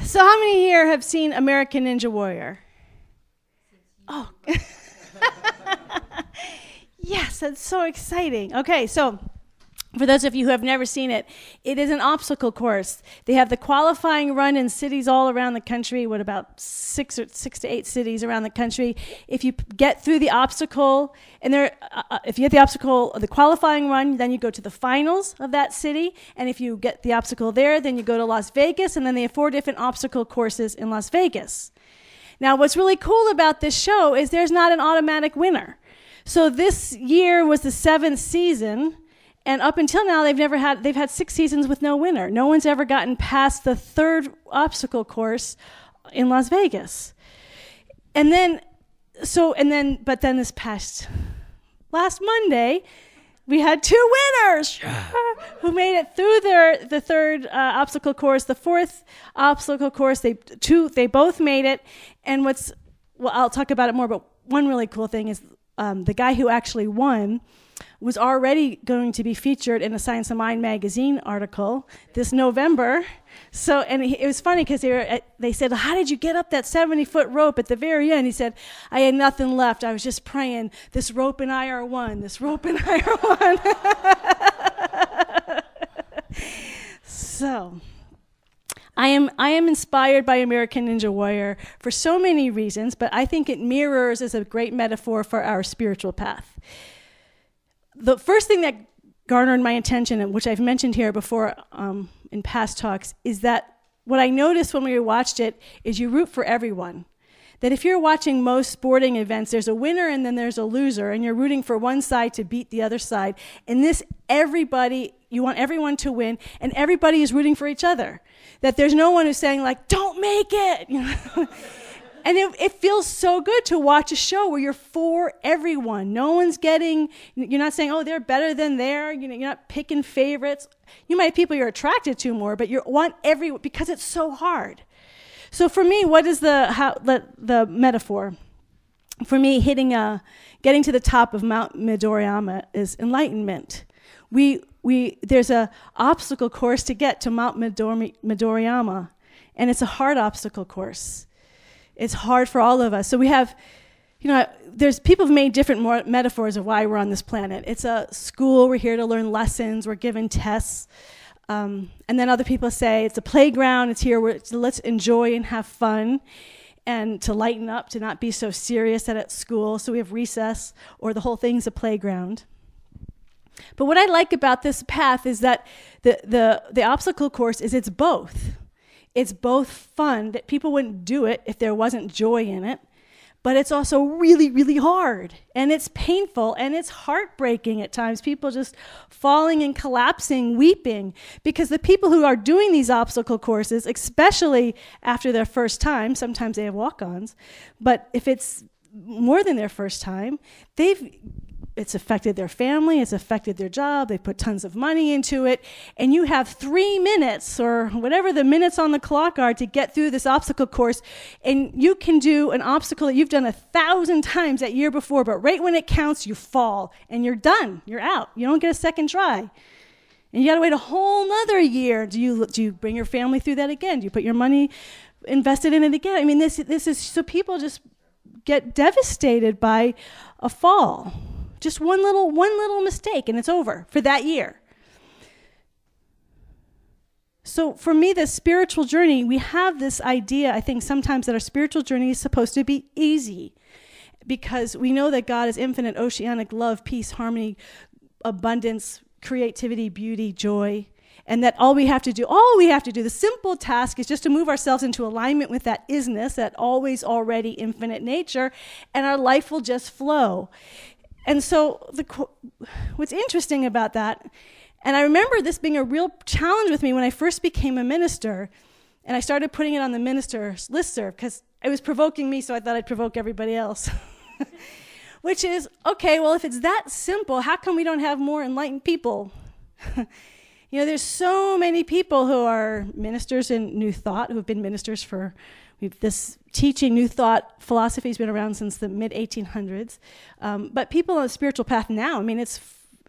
So how many here have seen American Ninja Warrior? Oh. Yes, that's so exciting. Okay, so for those of you who have never seen it, it is an obstacle course. They have the qualifying run in cities all around the country, what about six to eight cities around the country. If you get through the obstacle, and if you get the obstacle, the qualifying run, then you go to the finals of that city. And if you get the obstacle there, then you go to Las Vegas, and then they have 4 different obstacle courses in Las Vegas. Now, what's really cool about this show is there's not an automatic winner. So this year was the 7th season. And up until now, they've had 6 seasons with no winner. No one's ever gotten past the 3rd obstacle course in Las Vegas. But then this past last Monday, we had 2 winners who made it through the 3rd obstacle course. The 4th obstacle course, they both made it. And I'll talk about it more, but one really cool thing is the guy who actually won was already going to be featured in a Science of Mind magazine article this November. So, and it was funny because they said, how did you get up that 70-foot rope at the very end? He said, I had nothing left. I was just praying, this rope and I are one. This rope and I are one. So, I am inspired by American Ninja Warrior for so many reasons, but I think it mirrors as a great metaphor for our spiritual path. The first thing that garnered my attention, and which I've mentioned here before in past talks, is that what I noticed when we watched it is you root for everyone. That if you're watching most sporting events, there's a winner and then there's a loser, and you're rooting for one side to beat the other side. In this, you want everyone to win, and everybody is rooting for each other. That there's no one who's saying, like, don't make it! You know? And it feels so good to watch a show where you're for everyone. No one's you're not saying, oh, they're better than you're not picking favorites. You might have people you're attracted to more, but you want everyone, because it's so hard. So for me, what is the metaphor? For me, getting to the top of Mount Midoriyama is enlightenment. There's a obstacle course to get to Mount Midoriyama, and it's a hard obstacle course. It's hard for all of us. So we have, there's people have made different metaphors of why we're on this planet. It's a school. We're here to learn lessons. We're given tests. And then other people say it's a playground. It's here. Let's enjoy and have fun and to lighten up, to not be so serious at school. So we have recess, or the whole thing's a playground. But what I like about this path is that the obstacle course is it's both. It's both fun, that people wouldn't do it if there wasn't joy in it, but it's also really, really hard, and it's painful, and it's heartbreaking at times. People just falling and collapsing, weeping, because the people who are doing these obstacle courses, especially after their first time, sometimes they have walk-ons, but if it's more than their first time, it's affected their family, it's affected their job, they put tons of money into it, and you have 3 minutes, or whatever the minutes on the clock are, to get through this obstacle course, and you can do an obstacle that you've done 1,000 times that year before, but right when it counts, you fall, and you're done, you're out. You don't get a second try. And you gotta wait a whole nother year. Do you bring your family through that again? Do you put your money invested in it again? I mean, this is, so people just get devastated by a fall. Just one little mistake, and it's over for that year. So for me, the spiritual journey, we have this idea, I think sometimes, that our spiritual journey is supposed to be easy, because we know that God is infinite, oceanic love, peace, harmony, abundance, creativity, beauty, joy, and that all we have to do, the simple task is just to move ourselves into alignment with that isness, that always already infinite nature, and our life will just flow. And so what's interesting about that, and I remember this being a real challenge with me when I first became a minister, and I started putting it on the minister's listserv, because it was provoking me, so I thought I'd provoke everybody else. Which is, okay, well, if it's that simple, how come we don't have more enlightened people? There's so many people who are ministers in New Thought, who have been ministers for this teaching, New Thought philosophy has been around since the mid-1800s. But people on the spiritual path now, I mean, it's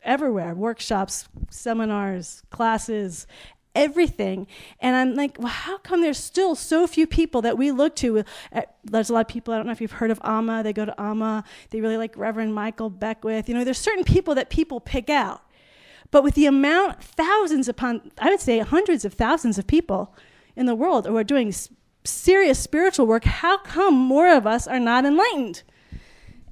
everywhere. Workshops, seminars, classes, everything. And I'm like, well, how come there's still so few people that we look to? There's a lot of people, I don't know if you've heard of Amma. They go to Amma. They really like Reverend Michael Beckwith. There's certain people that people pick out. But with the amount, thousands upon, I would say hundreds of thousands of people in the world who are doing serious spiritual work, how come more of us are not enlightened?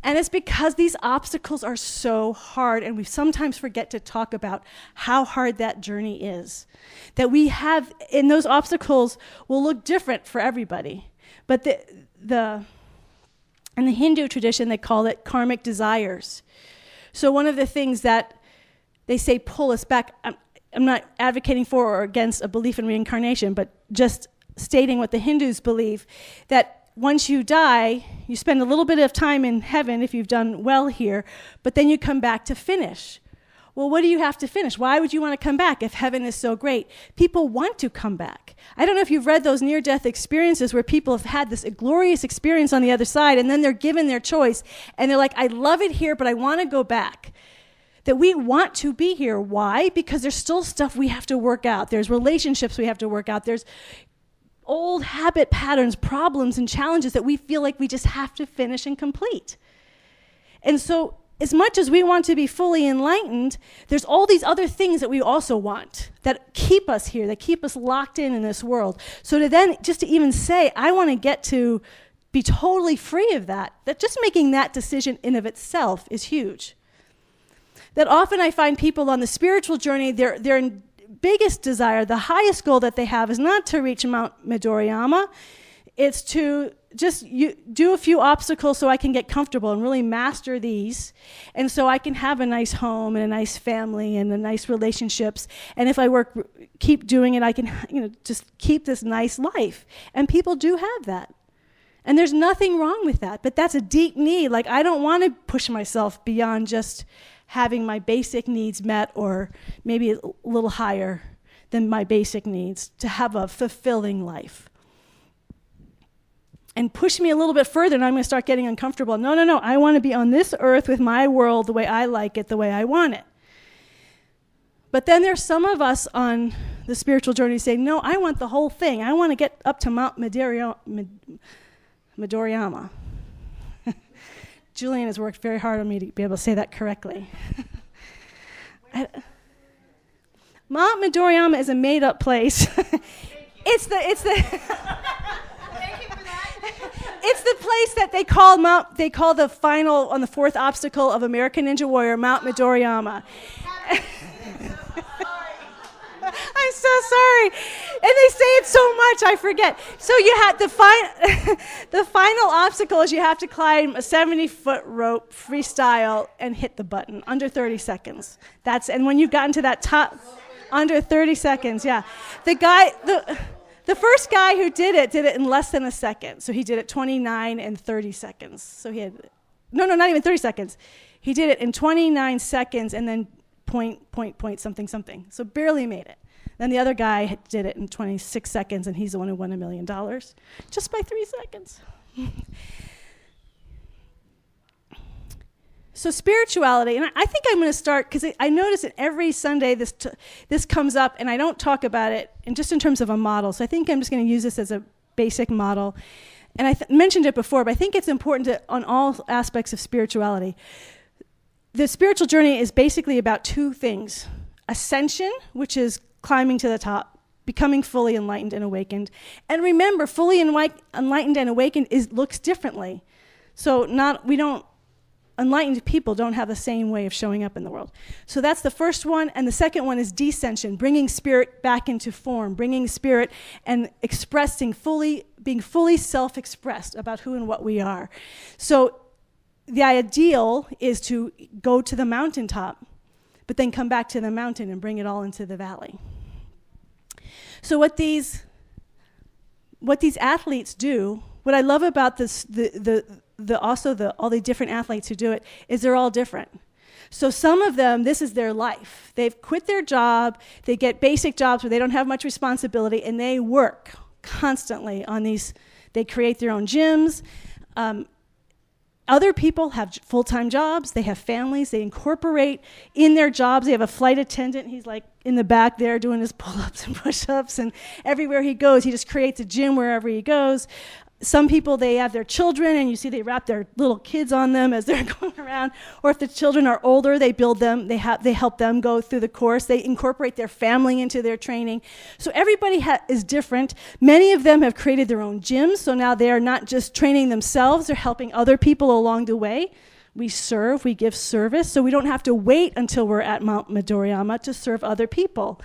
And it's because these obstacles are so hard, and we sometimes forget to talk about how hard that journey is. That we have, and those obstacles will look different for everybody. But in the Hindu tradition, they call it karmic desires. So one of the things that they say pull us back, I'm not advocating for or against a belief in reincarnation, but just stating what the Hindus believe, that once you die, you spend a little bit of time in heaven if you've done well here, but then you come back to finish. Well, what do you have to finish? Why would you want to come back if heaven is so great? People want to come back. I don't know if you've read those near-death experiences where people have had this glorious experience on the other side, and then they're given their choice, and they're like, I love it here, but I want to go back. That we want to be here. Why? Because there's still stuff we have to work out. There's relationships we have to work out. There's old habit patterns, problems, and challenges that we feel like we just have to finish and complete. And so as much as we want to be fully enlightened, there's all these other things that we also want that keep us here, that keep us locked in this world. So to then, just to even say, I want to get to be totally free of that just making that decision in of itself is huge. That often I find people on the spiritual journey, their biggest desire, the highest goal that they have is not to reach Mount Midoriyama. It's to just do a few obstacles so I can get comfortable and really master these. And so I can have a nice home and a nice family and a nice relationships. And if I keep doing it, I can just keep this nice life. And people do have that. And there's nothing wrong with that. But that's a deep need. Like, I don't want to push myself beyond just having my basic needs met, or maybe a little higher than my basic needs, to have a fulfilling life. And push me a little bit further, and I'm going to start getting uncomfortable. No, I want to be on this earth with my world the way I like it, the way I want it. But then there's some of us on the spiritual journey saying, no, I want the whole thing. I want to get up to Mount Midoriyama. Julian has worked very hard on me to be able to say that correctly. Mount Midoriyama is a made-up place. It's the Thank you for that. It's the place that they call the final, on the fourth obstacle of American Ninja Warrior, Mount Midoriyama. I'm so sorry. And they say it so much, I forget. So you had the final obstacle is you have to climb a 70-foot rope freestyle and hit the button under 30 seconds. And when you've gotten to that top, under 30 seconds, yeah. The first guy who did it in less than a second. So he did it 29 and 30 seconds. So he had, not even 30 seconds. He did it in 29 seconds and then point, something. So barely made it. Then the other guy did it in 26 seconds, and he's the one who won $1 million just by 3 seconds. So spirituality, and I think I'm going to start, because I notice that every Sunday this comes up, and I don't talk about it in terms of a model. So I think I'm just going to use this as a basic model. And I mentioned it before, but I think it's important on all aspects of spirituality. The spiritual journey is basically about two things. Ascension, which is climbing to the top, becoming fully enlightened and awakened. And remember, fully enlightened and awakened looks differently. So enlightened people don't have the same way of showing up in the world. So that's the first one. And the second one is descension, bringing spirit back into form, bringing spirit and being fully self-expressed about who and what we are. So the ideal is to go to the mountaintop, but then come back to the mountain and bring it all into the valley. So what these athletes do, what I love about this, all the different athletes who do it, is they're all different. So some of them, this is their life. They've quit their job, they get basic jobs where they don't have much responsibility, and they work constantly on these. They create their own gyms. Other people have full-time jobs, they have families, they incorporate in their jobs. They have a flight attendant, he's like in the back there doing his pull-ups and push-ups, and everywhere he goes, he just creates a gym wherever he goes. Some people, they have their children, and you see they wrap their little kids on them as they're going around. Or if the children are older, they build them, they help them go through the course. They incorporate their family into their training. So everybody is different. Many of them have created their own gyms, so now they are not just training themselves, they're helping other people along the way. We serve, we give service, so we don't have to wait until we're at Mount Midoriyama to serve other people.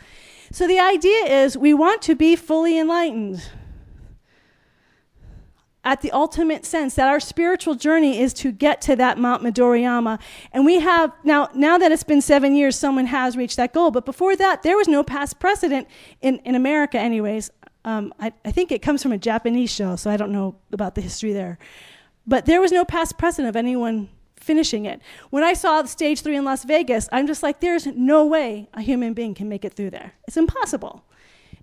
So the idea is we want to be fully enlightened. At the ultimate sense, that our spiritual journey is to get to that Mount Midoriyama. And we have, now that it's been 7 years, someone has reached that goal. But before that, there was no past precedent, in America anyways. I think it comes from a Japanese show, so I don't know about the history there. But there was no past precedent of anyone finishing it. When I saw stage 3 in Las Vegas, I'm just like, there's no way a human being can make it through there. It's impossible.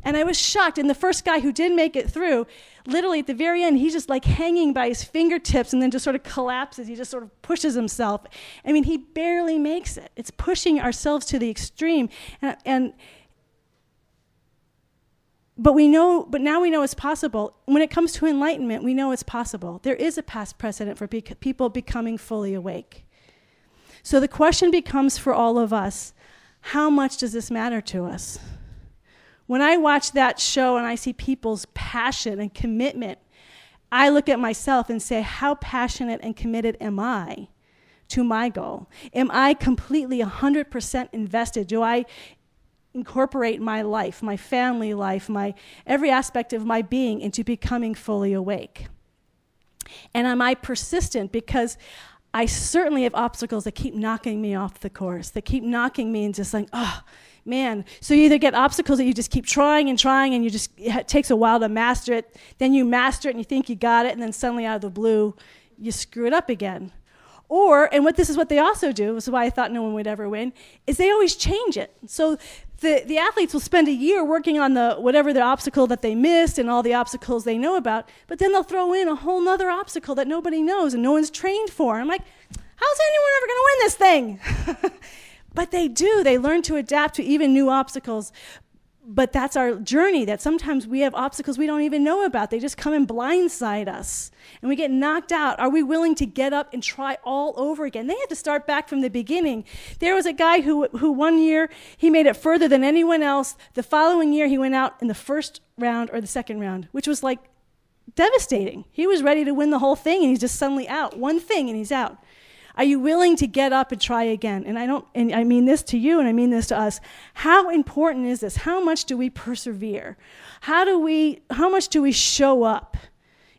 And I was shocked. And the first guy who did make it through, literally at the very end, he's just like hanging by his fingertips and then just sort of collapses. He just sort of pushes himself. I mean, he barely makes it. It's pushing ourselves to the extreme. But now we know it's possible. When it comes to enlightenment, we know it's possible. There is a past precedent for people becoming fully awake. So the question becomes for all of us, how much does this matter to us? When I watch that show and I see people's passion and commitment, I look at myself and say, how passionate and committed am I to my goal? Am I completely 100% invested? Do I incorporate my life, my family life, every aspect of my being into becoming fully awake? And am I persistent? Because I certainly have obstacles that keep knocking me off the course, that keep knocking me and just like, oh, man. So you either get obstacles that you just keep trying and it takes a while to master it, then you master it and you think you got it, and then suddenly out of the blue, you screw it up again. Or, and this is what they also do, this is why I thought no one would ever win, is they always change it. So the athletes will spend a year working on whatever the obstacle that they missed and all the obstacles they know about, but then they'll throw in a whole nother obstacle that nobody knows and no one's trained for. I'm like, how's anyone ever going to win this thing? But they do. They learn to adapt to even new obstacles. But that's our journey, that sometimes we have obstacles we don't even know about. They just come and blindside us, and we get knocked out. Are we willing to get up and try all over again? They had to start back from the beginning. There was a guy who 1 year, he made it further than anyone else. The following year, he went out in the first round or the second round, which was like devastating. He was ready to win the whole thing, and he's just suddenly out. One thing, and he's out. Are you willing to get up and try again? And I mean this to you, and I mean this to us. How important is this? How much do we persevere? How much do we show up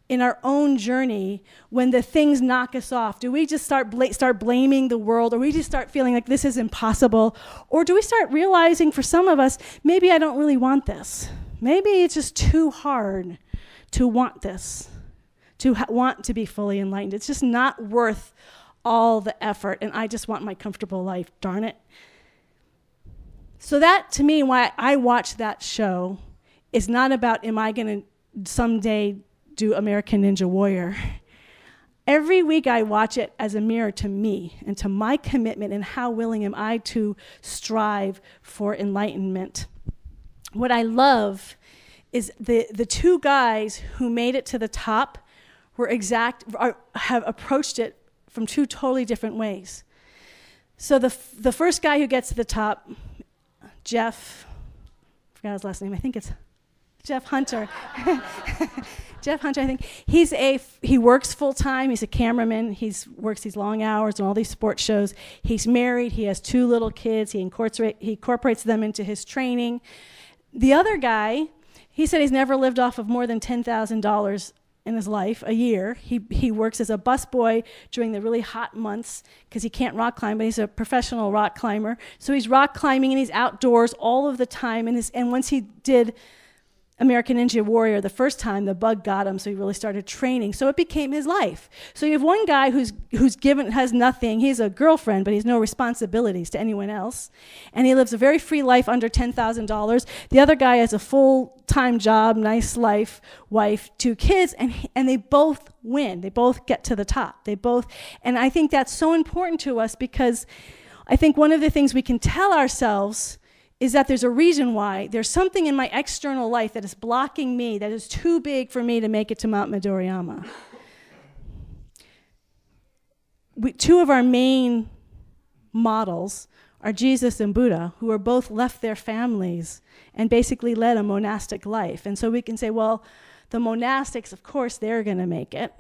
in our own journey when the things knock us off? Do we just start blaming the world, or we just start feeling like this is impossible? Or do we start realizing, for some of us, maybe I don't really want this. Maybe it's just too hard to want this, to want to be fully enlightened. It's just not worth all the effort, and I just want my comfortable life, darn it. So that, to me, why I watch that show is not about, am I going to someday do American Ninja Warrior? Every week I watch it as a mirror to me and to my commitment, and how willing am I to strive for enlightenment. What I love is the two guys who made it to the top have approached it from two totally different ways. So the first guy who gets to the top, Jeff, I forgot his last name, I think it's Jeff Hunter. Jeff Hunter, I think. He works full time, he's a cameraman, he works these long hours on all these sports shows. He's married, he has 2 little kids, he incorporates them into his training. The other guy, he said he's never lived off of more than $10,000 in his life, a year. He works as a busboy during the really hot months because he can't rock climb, but he's a professional rock climber. So he's rock climbing and he's outdoors all of the time. And once he did American Ninja Warrior the first time, the bug got him, so he really started training. So it became his life. So you have one guy who's has nothing. He's a girlfriend, but he's no responsibilities to anyone else. And he lives a very free life under $10,000. The other guy has a full-time job, nice life, wife, 2 kids, and they both win. They both get to the top. And I think that's so important to us, because I think one of the things we can tell ourselves is that there's a reason why. There's something in my external life that is blocking me, that is too big for me to make it to Mount Midoriyama. Two of our main models are Jesus and Buddha, who are both left their families and basically led a monastic life. And so we can say, well, the monastics, of course, they're going to make it.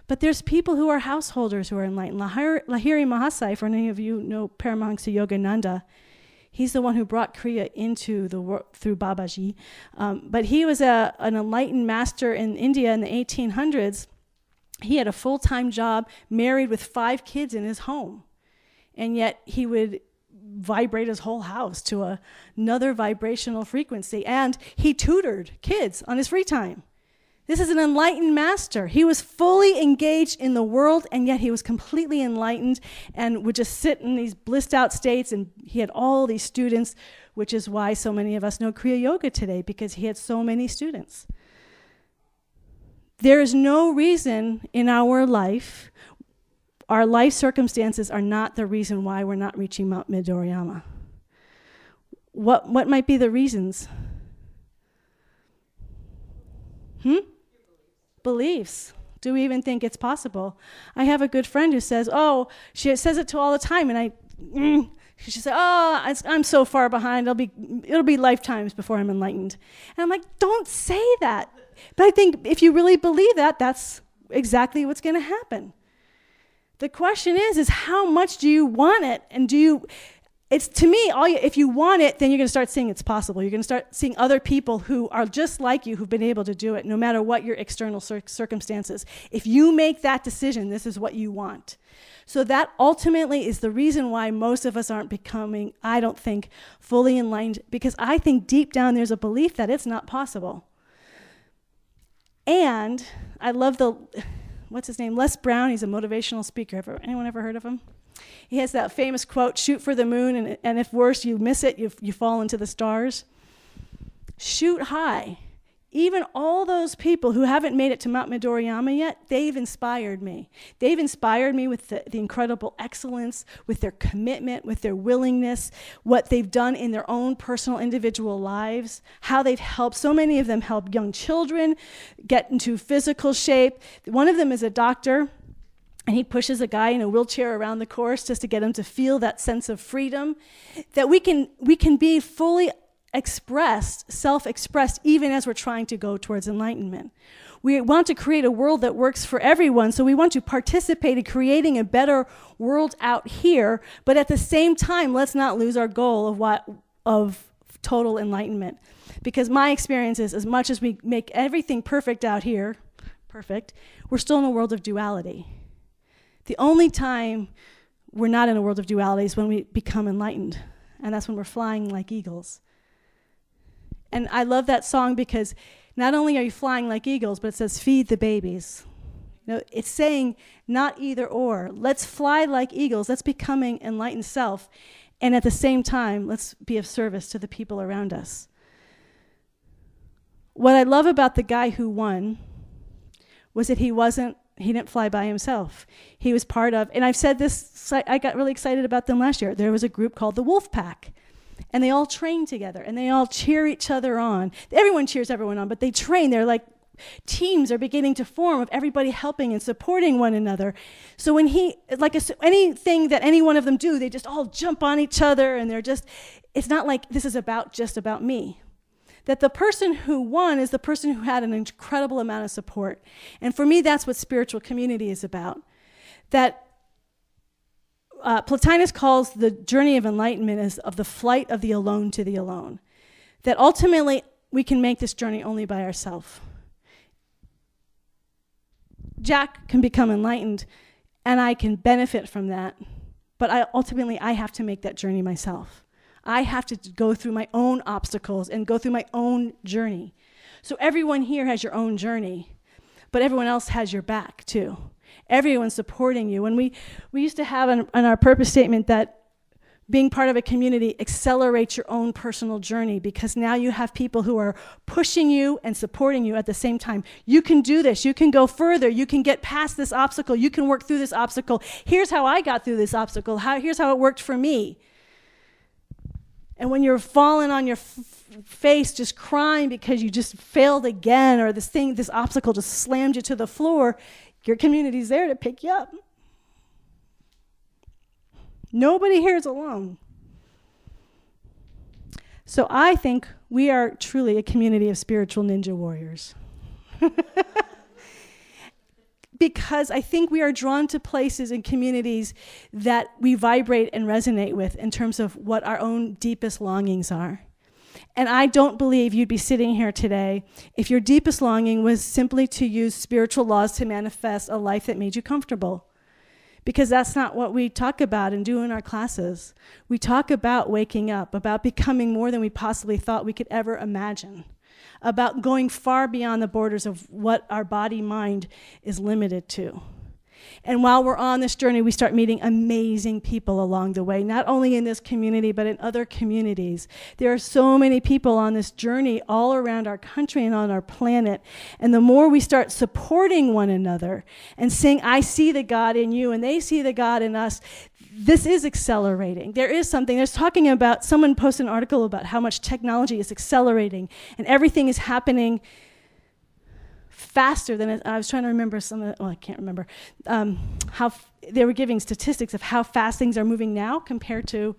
But there's people who are householders who are enlightened. Lahiri Mahasaya, for any of you know Paramahansa Yogananda, he's the one who brought Kriya into the world through Babaji. But he was an enlightened master in India in the 1800s. He had a full-time job, married with 5 kids in his home. And yet he would vibrate his whole house to another vibrational frequency. And he tutored kids on his free time. This is an enlightened master. He was fully engaged in the world, and yet he was completely enlightened and would just sit in these blissed out states. And he had all these students, which is why so many of us know Kriya Yoga today, because he had so many students. There is no reason in our life. Our life circumstances are not the reason why we're not reaching Mount Midoriyama. What might be the reasons? Beliefs. Do we even think it's possible? I have a good friend who says, she says it to all the time, and she says, I'm so far behind, it'll be lifetimes before I'm enlightened. And I'm like, don't say that. But I think if you really believe that, that's exactly what's going to happen. The question is how much do you want it? And it's to me, if you want it, then you're going to start seeing it's possible. You're going to start seeing other people who are just like you, who've been able to do it, no matter what your external circumstances. If you make that decision, this is what you want. So that ultimately is the reason why most of us aren't becoming, I don't think, fully enlightened, because I think deep down there's a belief that it's not possible. And I love what's his name? Les Brown, he's a motivational speaker. Anyone ever heard of him? He has that famous quote, shoot for the moon, and if worse, you miss it, you fall into the stars. Shoot high. Even all those people who haven't made it to Mount Midoriyama yet, they've inspired me. They've inspired me with the incredible excellence, with their commitment, with their willingness, what they've done in their own personal individual lives, how they've helped. So many of them help young children get into physical shape. One of them is a doctor, and he pushes a guy in a wheelchair around the course just to get him to feel that sense of freedom, that we can be fully expressed, self-expressed, even as we're trying to go towards enlightenment. We want to create a world that works for everyone, so we want to participate in creating a better world out here, but at the same time, let's not lose our goal of total enlightenment. Because my experience is, as much as we make everything perfect out here, we're still in a world of duality. The only time we're not in a world of duality is when we become enlightened, and that's when we're flying like eagles. And I love that song because not only are you flying like eagles, but it says, feed the babies. It's saying not either or. Let's fly like eagles. Let's becoming enlightened self. And at the same time, let's be of service to the people around us. What I love about the guy who won was that he didn't fly by himself. He was part of, and I've said this, I got really excited about them last year. There was a group called the Wolfpack. And they all train together, and they all cheer each other on. Everyone cheers everyone on, but they train. They're like teams are beginning to form of everybody helping and supporting one another. So when anything that any one of them do, they just all jump on each other, and it's not like this is just about me. That the person who won is the person who had an incredible amount of support. And for me, that's what spiritual community is about. That Plotinus calls the journey of enlightenment as of the flight of the alone to the alone. That ultimately we can make this journey only by ourselves. Jack can become enlightened, and I can benefit from that, but ultimately I have to make that journey myself. I have to go through my own obstacles and go through my own journey. So everyone here has your own journey, but everyone else has your back too. Everyone's supporting you. And we used to have on our purpose statement that being part of a community accelerates your own personal journey, because now you have people who are pushing you and supporting you at the same time. You can do this. You can go further. You can get past this obstacle. You can work through this obstacle. Here's how I got through this obstacle. Here's how it worked for me. And when you're falling on your face just crying because you just failed again, or this obstacle just slammed you to the floor, your community's there to pick you up. Nobody here is alone. So I think we are truly a community of spiritual ninja warriors. Because I think we are drawn to places and communities that we vibrate and resonate with in terms of what our own deepest longings are. And I don't believe you'd be sitting here today if your deepest longing was simply to use spiritual laws to manifest a life that made you comfortable. Because that's not what we talk about and do in our classes. We talk about waking up, about becoming more than we possibly thought we could ever imagine, about going far beyond the borders of what our body-mind is limited to. And while we're on this journey, we start meeting amazing people along the way, not only in this community, but in other communities. There are so many people on this journey all around our country and on our planet. And the more we start supporting one another and saying, I see the God in you, and they see the God in us, this is accelerating. There is something. There's talking about, someone posted an article about how much technology is accelerating, and everything is happening faster than I was trying to remember I can't remember they were giving statistics of how fast things are moving now compared to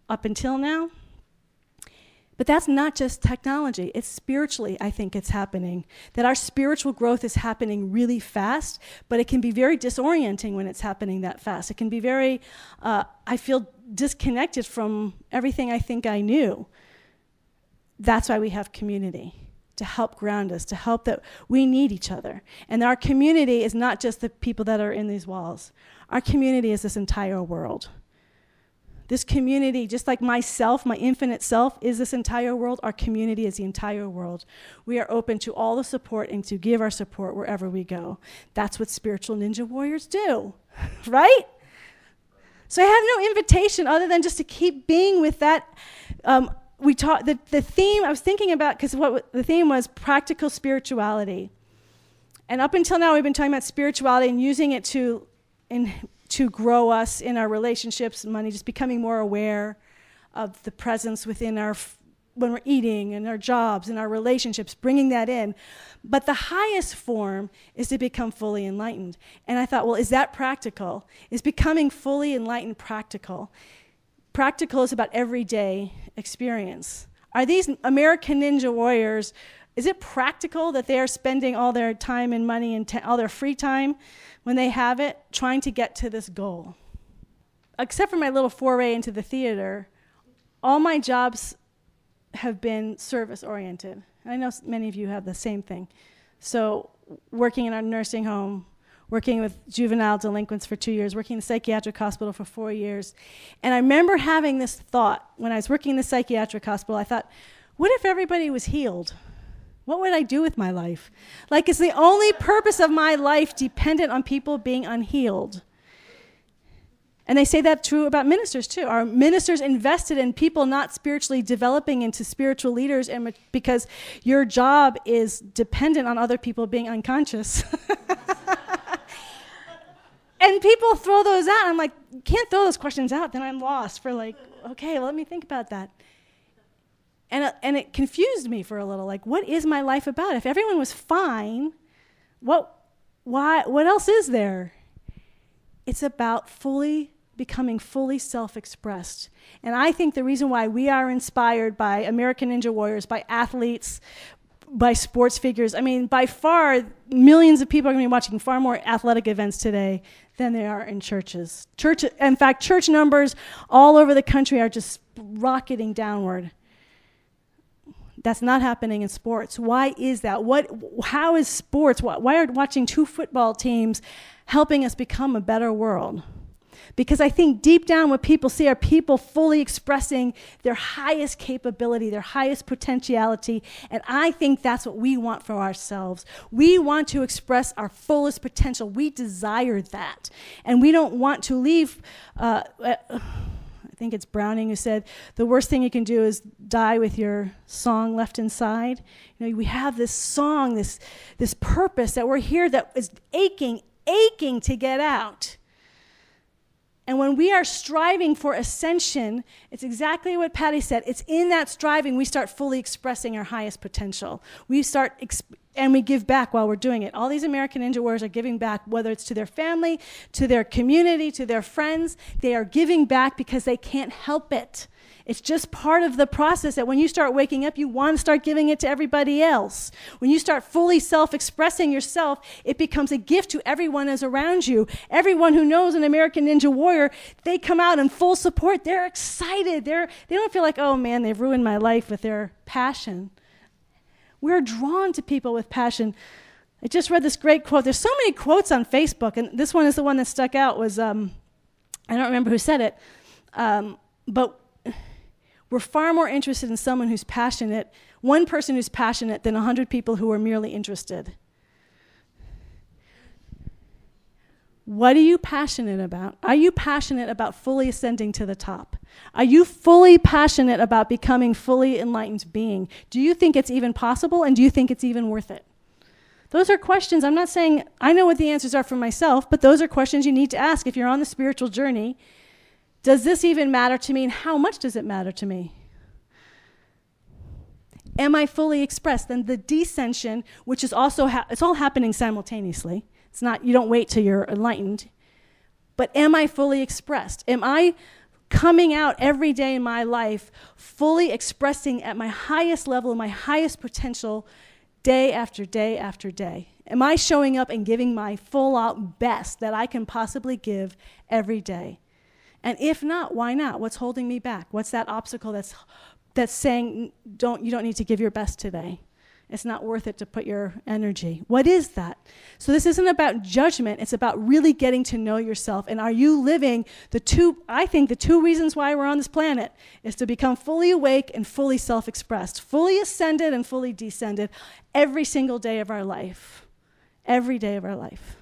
up until now. But that's not just technology. It's spiritually, I think it's happening. That our spiritual growth is happening really fast, but it can be very disorienting when it's happening that fast. It can be very, I feel disconnected from everything I think I knew. That's why we have community, to help ground us, to help that we need each other. And our community is not just the people that are in these walls. Our community is this entire world. This community, just like myself, my infinite self, is this entire world. Our community is the entire world. We are open to all the support and to give our support wherever we go. That's what spiritual ninja warriors do, right? So I have no invitation other than just to keep being with that. We taught the theme I was thinking about, because what the theme was practical spirituality. And up until now, we've been talking about spirituality and using it to grow us in our relationships and money, just becoming more aware of the presence within when we're eating and our jobs and our relationships, bringing that in. But the highest form is to become fully enlightened. And I thought, well, is that practical? Is becoming fully enlightened practical? Practical is about everyday experience. Are these American Ninja Warriors, is it practical that they are spending all their time and money and all their free time when they have it trying to get to this goal? Except for my little foray into the theater, all my jobs have been service-oriented. And I know many of you have the same thing. So working in a nursing home, working with juvenile delinquents for 2 years, working in a psychiatric hospital for 4 years. And I remember having this thought when I was working in the psychiatric hospital. I thought, what if everybody was healed? What would I do with my life? Like, is the only purpose of my life dependent on people being unhealed? And they say that true about ministers too. Are ministers invested in people not spiritually developing into spiritual leaders, and because your job is dependent on other people being unconscious? And people throw those out. I'm like, can't throw those questions out. Then I'm lost for like, okay, well, let me think about that. And it confused me for a little. Like, what is my life about? If everyone was fine, what else is there? It's about becoming fully self-expressed. And I think the reason why we are inspired by American Ninja Warriors, by athletes, by sports figures, I mean, by far, millions of people are going to be watching far more athletic events today than they are in churches. In fact, church numbers all over the country are just rocketing downward. That's not happening in sports. Why is that? How is sports, why are watching 2 football teams helping us become a better world? Because I think deep down what people see are people fully expressing their highest capability, their highest potentiality, and I think that's what we want for ourselves. We want to express our fullest potential. We desire that. And we don't want to leave, I think it's Browning who said, the worst thing you can do is die with your song left inside. You know, we have this song, this purpose that we're here that is aching to get out. And when we are striving for ascension, it's exactly what Patty said. It's in that striving we start fully expressing our highest potential. We start and we give back while we're doing it. All these American Ninja Warriors are giving back, whether it's to their family, to their community, to their friends. They are giving back because they can't help it. It's just part of the process that when you start waking up, you want to start giving it to everybody else. When you start fully self-expressing yourself, it becomes a gift to everyone that's around you. Everyone who knows an American Ninja Warrior, they come out in full support. They're excited. They don't feel like, oh man, they've ruined my life with their passion. We're drawn to people with passion. I just read this great quote. There's so many quotes on Facebook, and this one is the one that stuck out. Was I don't remember who said it, but we're far more interested in someone who's passionate, one person who's passionate, than 100 people who are merely interested. What are you passionate about? Are you passionate about fully ascending to the top? Are you fully passionate about becoming fully enlightened being? Do you think it's even possible, and do you think it's even worth it? Those are questions. I'm not saying I know what the answers are for myself, but those are questions you need to ask if you're on the spiritual journey. Does this even matter to me, and how much does it matter to me? Am I fully expressed? Then the descension, which is also, it's all happening simultaneously. It's not, you don't wait till you're enlightened. But am I fully expressed? Am I coming out every day in my life, fully expressing at my highest level, my highest potential, day after day after day? Am I showing up and giving my full out best that I can possibly give every day? And if not, why not? What's holding me back? What's that obstacle that's saying you don't need to give your best today? It's not worth it to put your energy. What is that? So this isn't about judgment. It's about really getting to know yourself. And are you living I think the two reasons why we're on this planet is to become fully awake and fully self-expressed, fully ascended and fully descended every single day of our life. Every day of our life.